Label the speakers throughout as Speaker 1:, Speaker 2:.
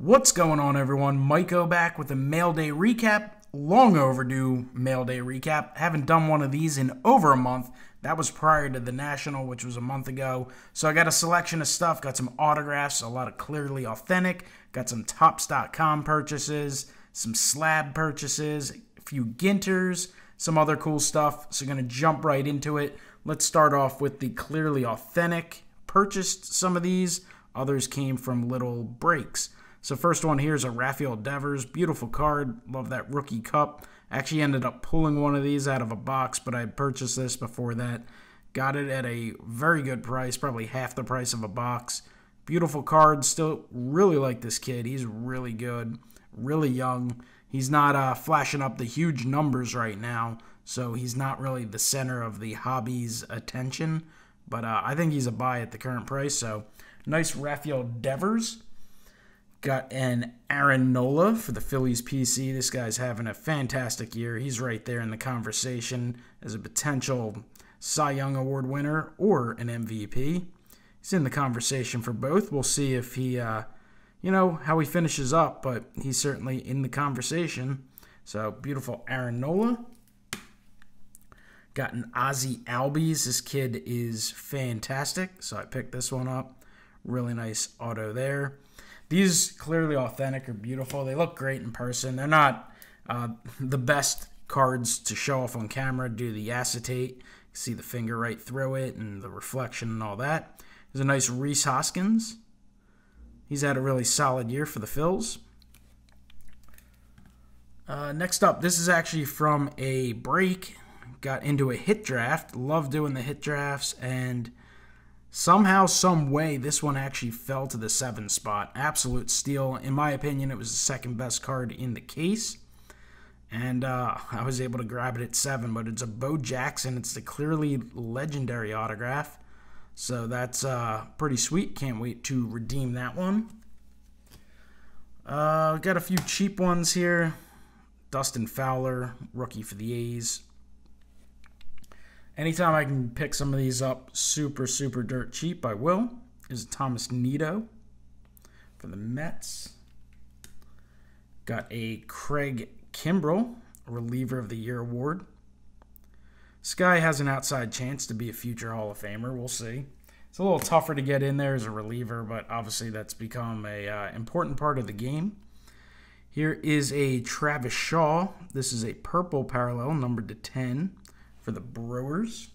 Speaker 1: What's going on, everyone? MikeO back with a Mailday recap. Long overdue Mailday recap. Haven't done one of these in over a month. That was prior to the National, which was a month ago. So I got a selection of stuff. Got some autographs, a lot of clearly authentic. Got some Topps.com purchases, some slab purchases, a few Ginters, some other cool stuff. So going to jump right into it. Let's start off with the clearly authentic. Purchased some of these. Others came from little breaks. So first one here is a Rafael Devers. Beautiful card. Love that rookie cup. Actually ended up pulling one of these out of a box, but I purchased this before that. Got it at a very good price, probably half the price of a box. Beautiful card. Still really like this kid. He's really good. Really young. He's not flashing up the huge numbers right now, so he's not really the center of the hobby's attention. But I think he's a buy at the current price. So nice Rafael Devers. Got an Aaron Nola for the Phillies PC. This guy's having a fantastic year. He's right there in the conversation as a potential Cy Young Award winner or an MVP. He's in the conversation for both. We'll see if he, how he finishes up, but he's certainly in the conversation. So, beautiful Aaron Nola. Got an Ozzie Albies. This kid is fantastic, so I picked this one up. Really nice auto there. These clearly authentic are beautiful. They look great in person. They're not the best cards to show off on camera due to the acetate. You see the finger right through it and the reflection and all that. There's a nice Rhys Hoskins. He's had a really solid year for the Phils. Next up, this is actually from a break. Got into a hit draft. Love doing the hit drafts, and somehow, some way, this one actually fell to the 7 spot. Absolute steal. In my opinion, it was the second best card in the case. And I was able to grab it at 7, but it's a Bo Jackson. It's the clearly legendary autograph. So that's pretty sweet. Can't wait to redeem that one. Got a few cheap ones here. Dustin Fowler, rookie for the A's. Anytime I can pick some of these up super dirt cheap, I will. Is Thomas Nido for the Mets. Got a Craig Kimbrell, Reliever of the Year award. This guy has an outside chance to be a future Hall of Famer. We'll see. It's a little tougher to get in there as a reliever, but obviously that's become a important part of the game. Here is a Travis Shaw. This is a purple parallel, numbered to 10. For the Brewers.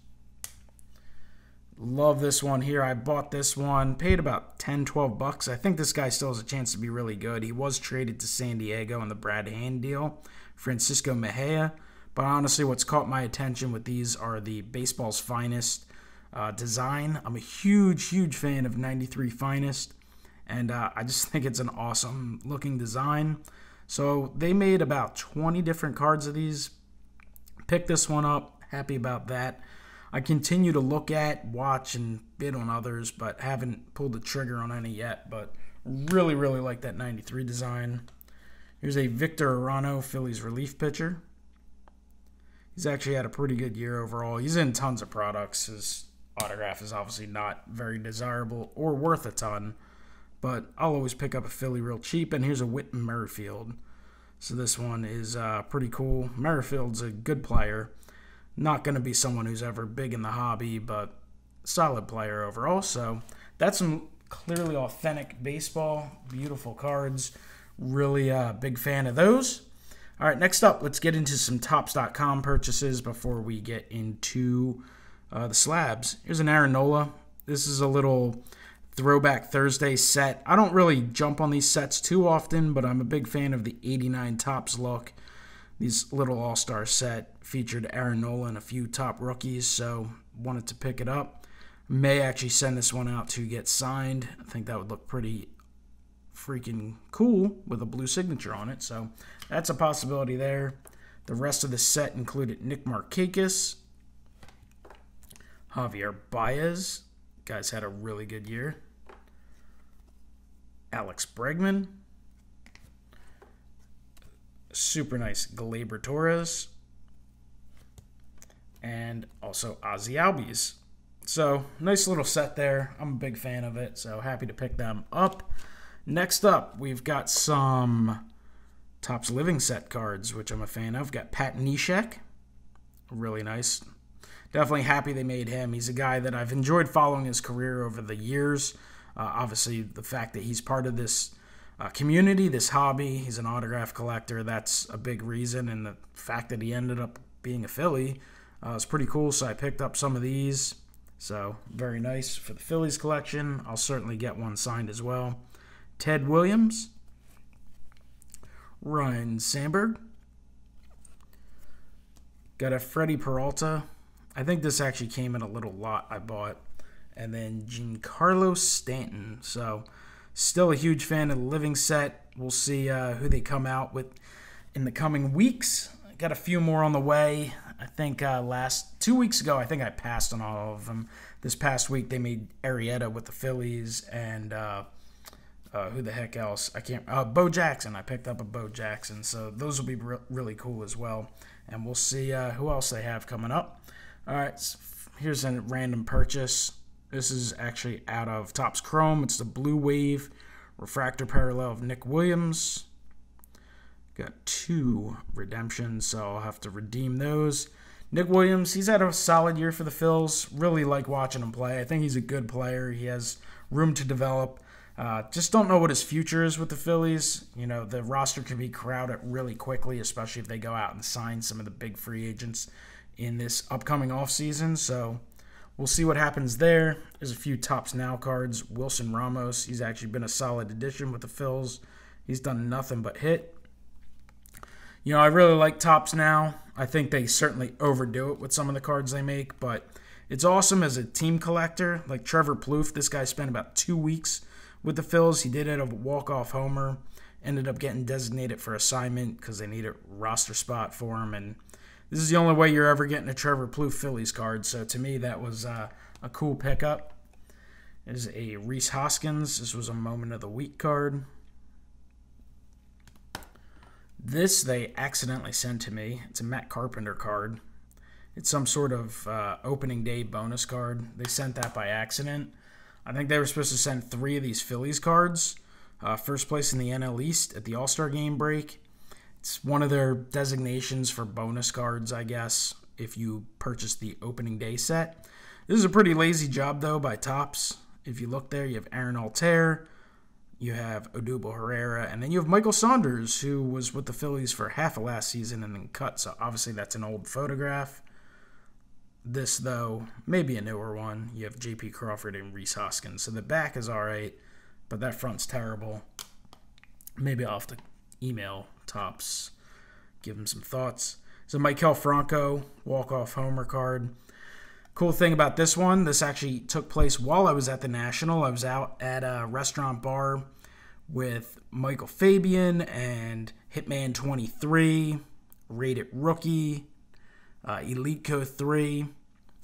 Speaker 1: Love this one here. I bought this one. Paid about 10, 12 bucks. I think this guy still has a chance to be really good. He was traded to San Diego in the Brad Hand deal. Francisco Mejia. But honestly, what's caught my attention with these are the baseball's finest design. I'm a huge fan of 93 Finest. And I just think it's an awesome looking design. So they made about 20 different cards of these. Picked this one up. Happy about that. I continue to look at, watch, and bid on others, but haven't pulled the trigger on any yet. But really like that 93 design. Here's a Victor Arano, Phillies relief pitcher. He's actually had a pretty good year overall. He's in tons of products. His autograph is obviously not very desirable or worth a ton, but I'll always pick up a Philly real cheap. And here's a Whitman Merrifield. So this one is pretty cool. Merrifield's a good player. Not going to be someone who's ever big in the hobby, but solid player overall. So that's some clearly authentic baseball. Beautiful cards. Really big fan of those. All right, next up, let's get into some Topps.com purchases before we get into the slabs. Here's an Aaron Nola. This is a little Throwback Thursday set. I don't really jump on these sets too often, but I'm a big fan of the 89 Topps look. These little all-star set featured Aaron Nola and a few top rookies, so wanted to pick it up. May actually send this one out to get signed. I think that would look pretty freaking cool with a blue signature on it, so that's a possibility there. The rest of the set included Nick Markakis, Javier Baez. Guys had a really good year. Alex Bregman. Super nice Gleyber Torres. And also Ozzie Albies. So, nice little set there. I'm a big fan of it, so happy to pick them up. Next up, we've got some Topps Living Set cards, which I'm a fan of. Got Pat Neshek. Really nice. Definitely happy they made him. He's a guy that I've enjoyed following his career over the years. Obviously, the fact that he's part of this community, this hobby, he's an autograph collector, that's a big reason. And the fact that he ended up being a Philly is pretty cool. So I picked up some of these. So very nice for the Phillies collection. I'll certainly get one signed as well. Ted Williams. Ryan Sandberg. Got a Freddie Peralta. I think this actually came in a little lot I bought. And then Giancarlo Stanton. So still a huge fan of the Living Set. We'll see who they come out with in the coming weeks. Got a few more on the way. I think 2 weeks ago, I think I passed on all of them. This past week, they made Arrieta with the Phillies and who the heck else? I can't. Bo Jackson. I picked up a Bo Jackson. So those will be really cool as well. And we'll see who else they have coming up. All right, so here's a random purchase. This is actually out of Topps Chrome. It's the Blue Wave Refractor Parallel of Nick Williams. Got 2 redemptions, so I'll have to redeem those. Nick Williams, he's had a solid year for the Phils. Really like watching him play. I think he's a good player. He has room to develop. Just don't know what his future is with the Phillies. You know, the roster can be crowded really quickly, especially if they go out and sign some of the big free agents in this upcoming offseason. So we'll see what happens there. There's a few Topps Now cards. Wilson Ramos, he's actually been a solid addition with the Phils. He's done nothing but hit. You know, I really like Topps Now. I think they certainly overdo it with some of the cards they make, but it's awesome as a team collector. Like Trevor Plouffe, this guy spent about 2 weeks with the Phils. He did it a walk-off homer. Ended up getting designated for assignment because they need a roster spot for him, and this is the only way you're ever getting a Trevor Plouffe Phillies card. So to me, that was a cool pickup. There's a Rhys Hoskins. This was a Moment of the Week card. This they accidentally sent to me. It's a Matt Carpenter card. It's some sort of opening day bonus card. They sent that by accident. I think they were supposed to send 3 of these Phillies cards. First place in the NL East at the All-Star Game break. It's one of their designations for bonus cards, I guess, if you purchase the opening day set. This is a pretty lazy job, though, by Topps. If you look there, you have Aaron Altair, you have Odubel Herrera, and then you have Michael Saunders, who was with the Phillies for half of last season and then cut. So obviously that's an old photograph. This, though, may be a newer one. You have J.P. Crawford and Rhys Hoskins. So the back is all right, but that front's terrible. Maybe I'll have to email Topps, give him some thoughts. So Maikel Franco, walk-off homer card. Cool thing about this one, this actually took place while I was at the National. I was out at a restaurant bar with Michael Fabian and Hitman 23, Rated Rookie, Elite Co 3,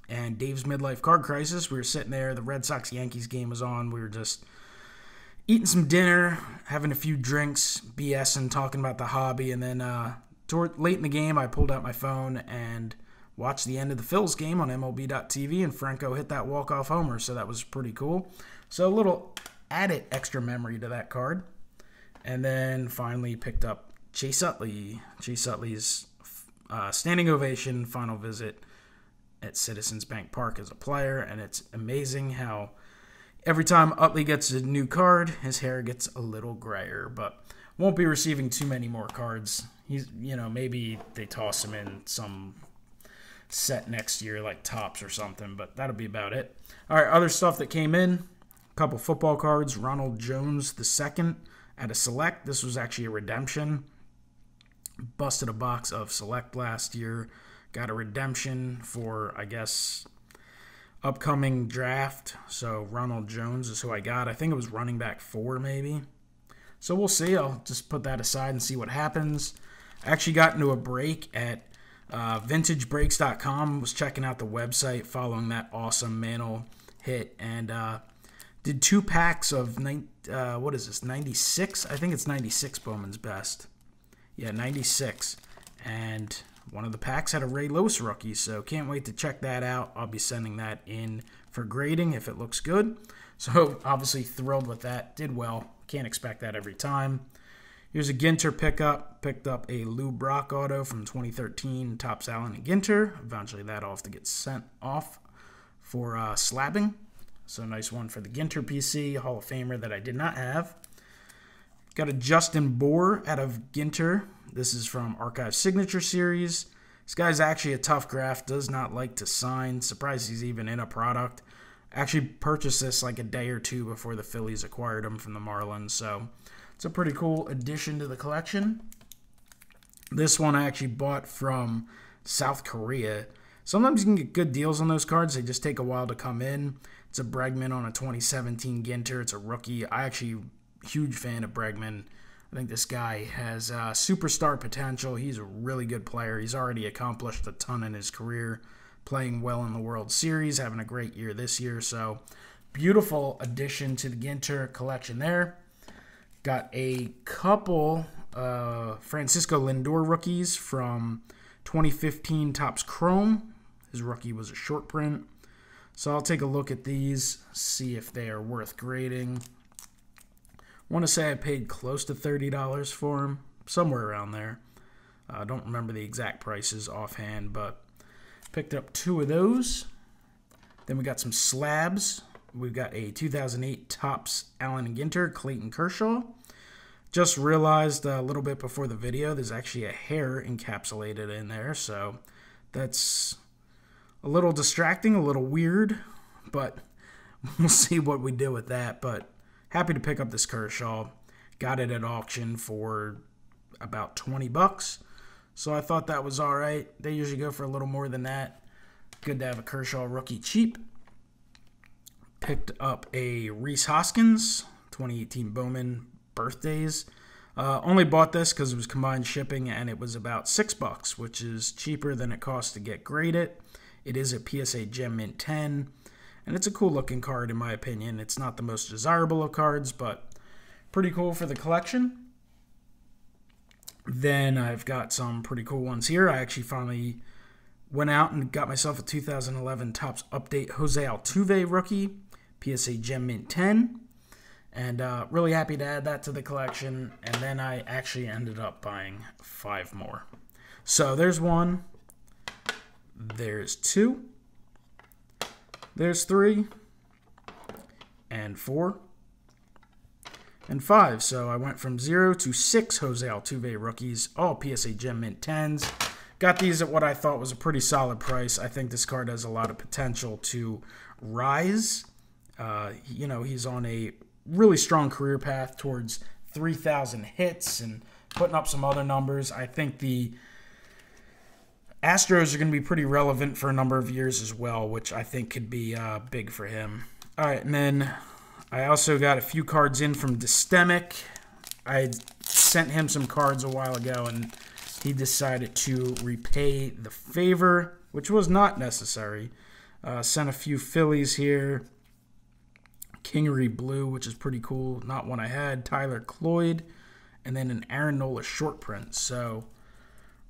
Speaker 1: and Dave's Midlife Card Crisis. We were sitting there. The Red Sox-Yankees game was on. We were just eating some dinner, having a few drinks, BSing, talking about the hobby. And then late in the game, I pulled out my phone and watched the end of the Phils game on MLB.TV, and Franco hit that walk-off homer, so that was pretty cool. So a little added extra memory to that card. And then finally picked up Chase Utley. Chase Utley's standing ovation, final visit at Citizens Bank Park as a player, and it's amazing how every time Utley gets a new card, his hair gets a little grayer, but won't be receiving too many more cards. He's, you know, maybe they toss him in some set next year like Topps or something, but that'll be about it. All right, other stuff that came in, a couple football cards. Ronald Jones II at a Select. This was actually a redemption. Busted a box of Select last year. Got a redemption for, I guess, upcoming draft. So Ronald Jones is who I got. I think it was running back 4 maybe. So we'll see. I'll just put that aside and see what happens. I actually got into a break at VintageBreaks.com. Was checking out the website following that awesome Mantle hit, and did 2 packs of 96? I think it's 96 Bowman's Best. Yeah, 96. And one of the packs had a Ray Lewis rookie, so can't wait to check that out. I'll be sending that in for grading if it looks good. So obviously thrilled with that. Did well. can't expect that every time. Here's a Ginter pickup. Picked up a Lou Brock auto from 2013, Topps Allen and Ginter. Eventually that'll have to get sent off for slabbing. So nice one for the Ginter PC, Hall of Famer that I did not have. Got a Justin Bohr out of Ginter. This is from Archive Signature Series. This guy's actually a tough graft, does not like to sign. Surprised he's even in a product. Actually purchased this like a day or two before the Phillies acquired him from the Marlins, so it's a pretty cool addition to the collection. This one I actually bought from South Korea. Sometimes you can get good deals on those cards. They just take a while to come in. It's a Bregman on a 2017 Ginter. It's a rookie. I actually huge fan of Bregman. I think this guy has superstar potential. He's a really good player. He's already accomplished a ton in his career, playing well in the World Series, having a great year this year. So beautiful addition to the Ginter collection there. Got a couple Francisco Lindor rookies from 2015 Topps Chrome. His rookie was a short print. So I'll take a look at these, see if they are worth grading. I want to say I paid close to $30 for them, somewhere around there. I don't remember the exact prices offhand, but picked up 2 of those. Then we got some slabs. We've got a 2008 Topps Allen and Ginter, Clayton Kershaw. Just realized a little bit before the video, there's actually a hair encapsulated in there, so that's a little distracting, a little weird, but we'll see what we do with that. But happy to pick up this Kershaw. Got it at auction for about 20 bucks. So I thought that was all right. They usually go for a little more than that. Good to have a Kershaw rookie cheap. Picked up a Rhys Hoskins 2018 Bowman Birthdays. Only bought this because it was combined shipping and it was about $6, which is cheaper than it costs to get graded. It is a PSA Gem Mint 10. And it's a cool looking card in my opinion. It's not the most desirable of cards, but pretty cool for the collection. Then I've got some pretty cool ones here. I actually finally went out and got myself a 2011 Topps Update Jose Altuve rookie, PSA Gem Mint 10. And really happy to add that to the collection. And then I actually ended up buying 5 more. So there's 1. There's 2. There's 3, and 4, and 5. So I went from 0 to 6 Jose Altuve rookies, all PSA Gem Mint 10s. Got these at what I thought was a pretty solid price. I think this card has a lot of potential to rise. You know, he's on a really strong career path towards 3,000 hits and putting up some other numbers. I think the Astros are going to be pretty relevant for a number of years as well, which I think could be big for him. All right, and then I also got a few cards in from Dystemic. I sent him some cards a while ago, and he decided to repay the favor, which was not necessary. Sent a few Phillies here. Kingery Blue, which is pretty cool. Not one I had. Tyler Cloyd, and then an Aaron Nola short print. So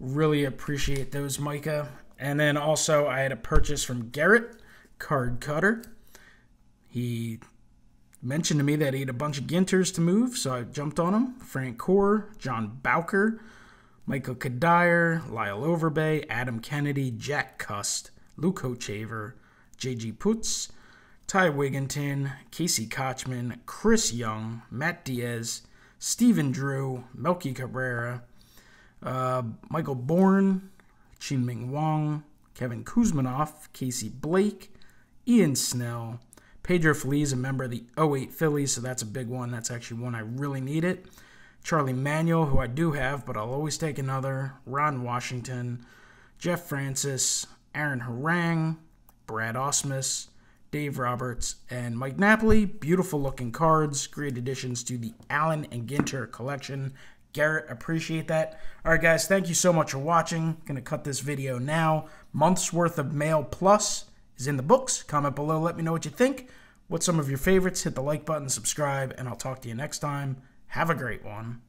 Speaker 1: really appreciate those, Micah. And then also I had a purchase from Garrett, Card Cutter. He mentioned to me that he had a bunch of Ginters to move, so I jumped on him. Frank Core, John Bowker, Michael Kadire, Lyle Overbay, Adam Kennedy, Jack Cust, Luke Hochaver, J.G. Putz, Ty Wigginton, Casey Kochman, Chris Young, Matt Diaz, Stephen Drew, Melky Cabrera, Michael Bourne, Chin-Ming Wong, Kevin Kuzmanoff, Casey Blake, Ian Snell, Pedro Feliz, a member of the 08 Phillies, so that's a big one. That's actually one I really needed. Charlie Manuel, who I do have, but I'll always take another. Ron Washington, Jeff Francis, Aaron Harang, Brad Osmus, Dave Roberts, and Mike Napoli. Beautiful looking cards. Great additions to the Allen and Ginter collection. Garrett, appreciate that. All right, guys, thank you so much for watching. Going to cut this video now. Month's worth of Mail Plus is in the books. Comment below. Let me know what you think. What's some of your favorites? Hit the like button, subscribe, and I'll talk to you next time. Have a great one.